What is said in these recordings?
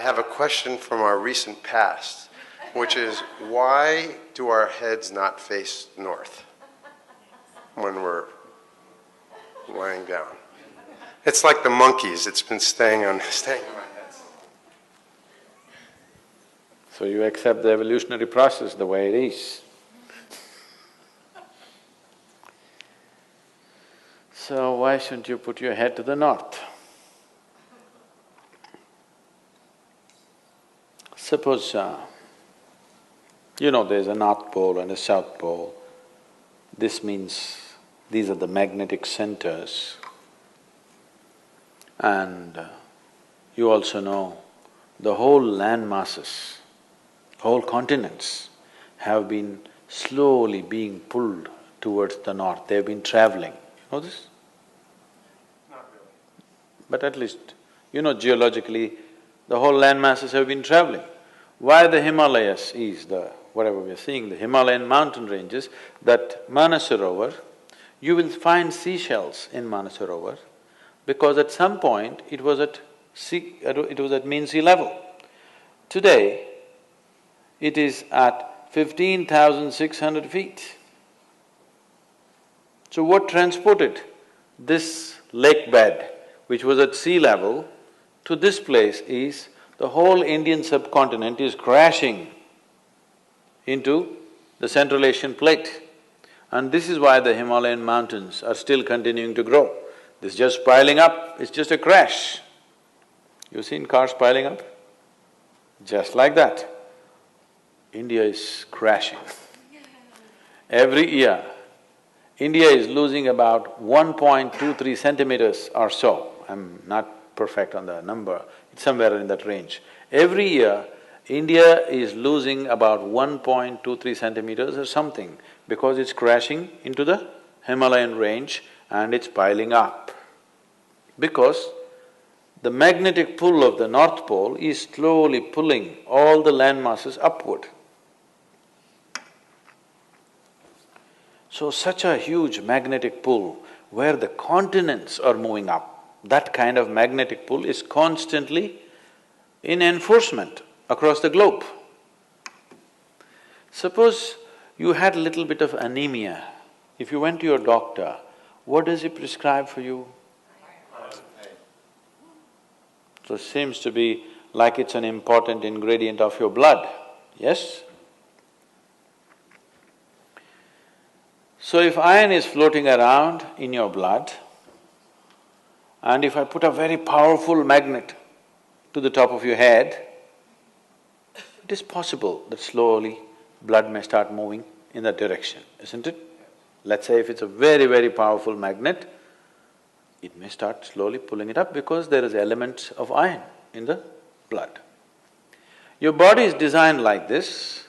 have a question from our recent past, which is, why do our heads not face north when we're lying down? It's like the monkeys, it's been staying in my head. So you accept the evolutionary process the way it is. So why shouldn't you put your head to the north? Suppose, there's a North Pole and a South Pole. This means these are the magnetic centers. And you also know the whole land masses, whole continents have been slowly being pulled towards the north. They've been traveling. You know this? Not really. But at least, geologically, the whole land masses have been traveling. Why the Himalayas is whatever we are seeing, the Himalayan mountain ranges, that Manasarovar, you will find seashells in Manasarovar because at some point it was at mean sea level. Today, it is at 15,600 feet. So what transported this lake bed, which was at sea level, to this place is the whole Indian subcontinent is crashing into the Central Asian plate. And this is why the Himalayan mountains are still continuing to grow. This is just piling up, it's just a crash. You've seen cars piling up? Just like that. India is crashing. Every year, India is losing about 1.23 centimeters or so. I'm not perfect on the number, it's somewhere in that range. Every year, India is losing about 1.23 centimeters or something because it's crashing into the Himalayan range and it's piling up. Because the magnetic pull of the North Pole is slowly pulling all the land masses upward. So such a huge magnetic pull where the continents are moving up, that kind of magnetic pull is constantly in enforcement across the globe. Suppose you had a little bit of anemia, if you went to your doctor, what does he prescribe for you? So it seems to be like it's an important ingredient of your blood, yes? So if iron is floating around in your blood, and if I put a very powerful magnet to the top of your head, it is possible that slowly blood may start moving in that direction, isn't it? Let's say if it's a very, very powerful magnet, it may start slowly pulling it up because there is elements of iron in the blood. Your body is designed like this,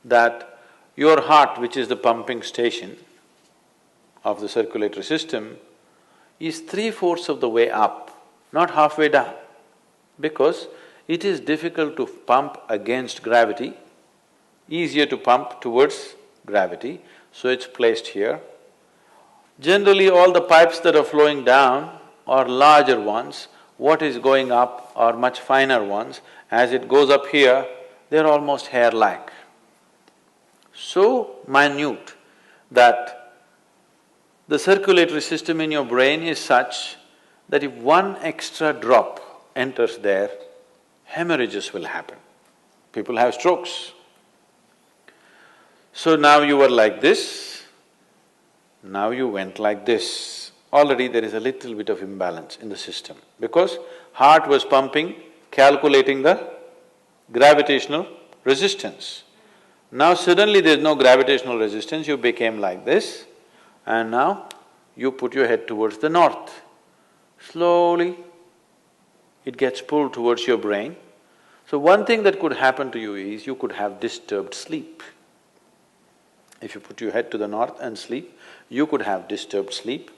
that your heart, which is the pumping station of the circulatory system, is 3/4 of the way up, not halfway down, because it is difficult to pump against gravity, easier to pump towards gravity, so it's placed here. Generally, all the pipes that are flowing down are larger ones, what is going up are much finer ones. As it goes up here, they're almost hair-like. So minute that the circulatory system in your brain is such that if one extra drop enters there, hemorrhages will happen. People have strokes. So now you were like this, now you went like this. Already there is a little bit of imbalance in the system because heart was pumping, calculating the gravitational resistance. Now suddenly there's no gravitational resistance, you became like this, and now you put your head towards the north. Slowly, it gets pulled towards your brain. So one thing that could happen to you is you could have disturbed sleep. If you put your head to the north and sleep, you could have disturbed sleep,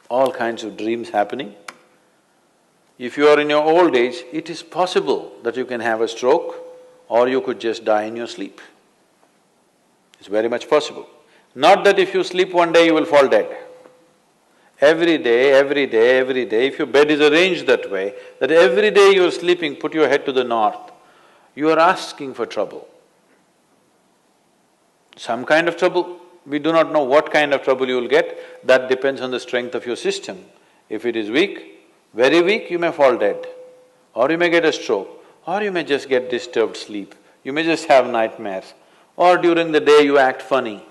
all kinds of dreams happening. If you are in your old age, it is possible that you can have a stroke or you could just die in your sleep. It's very much possible. Not that if you sleep one day you will fall dead. every day, every day, every day, if your bed is arranged that way, that every day you're sleeping, put your head to the north, you are asking for trouble. Some kind of trouble, we do not know what kind of trouble you will get, that depends on the strength of your system. If it is weak, very weak, you may fall dead, or you may get a stroke, or you may just get disturbed sleep, you may just have nightmares, or during the day you act funny.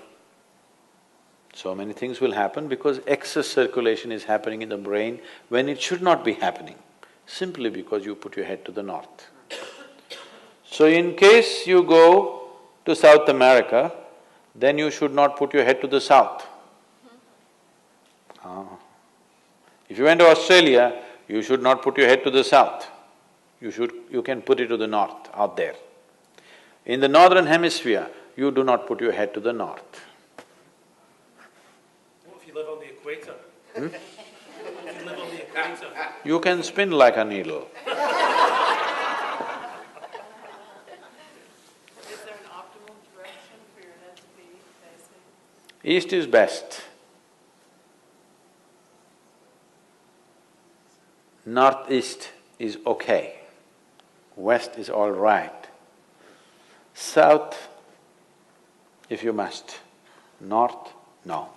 So many things will happen because excess circulation is happening in the brain when it should not be happening, simply because you put your head to the north. So in case you go to South America, then you should not put your head to the south. If you went to Australia, you should not put your head to the south. You can put it to the north, out there. In the northern hemisphere, you do not put your head to the north. What if you live on the equator? If you live on the equator? You can spin like a needle. Is there an optimal direction for your head to be facing? East is best. Northeast is okay. West is all right. South, if you must. North, no.